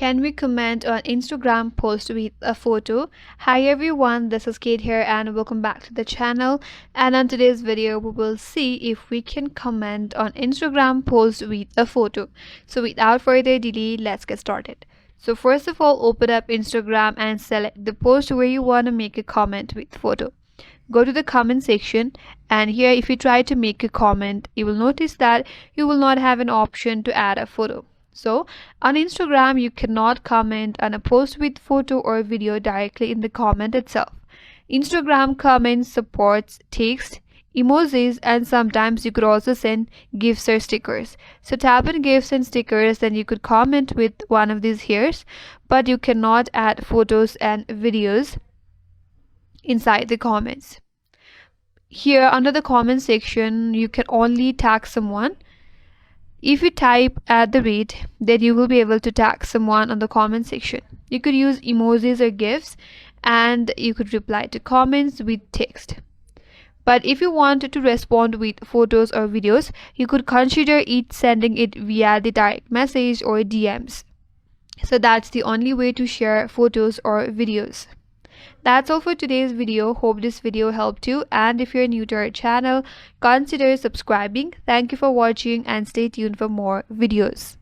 Can we comment on Instagram post with a photo? Hi everyone, this is Kate here and welcome back to the channel. And on today's video, we will see if we can comment on Instagram post with a photo. So without further delay, let's get started. So first of all, open up Instagram and select the post where you want to make a comment with photo. Go to the comment section, and here if you try to make a comment, you will notice that you will not have an option to add a photo. So on Instagram, you cannot comment on a post with photo or video directly in the comment itself. Instagram comments supports text, emojis, and sometimes you could also send gifs or stickers. So tap on gifs and stickers, then you could comment with one of these here, but you cannot add photos and videos inside the comments. Here under the comment section, you can only tag someone. If you type @ then you will be able to tag someone on the comment section. You could use emojis or gifs, and you could reply to comments with text. But if you wanted to respond with photos or videos, you could consider sending it via the direct message or DMs. So that's the only way to share photos or videos. That's all for today's video. Hope this video helped you, and if you're new to our channel, consider subscribing. Thank you for watching and stay tuned for more videos.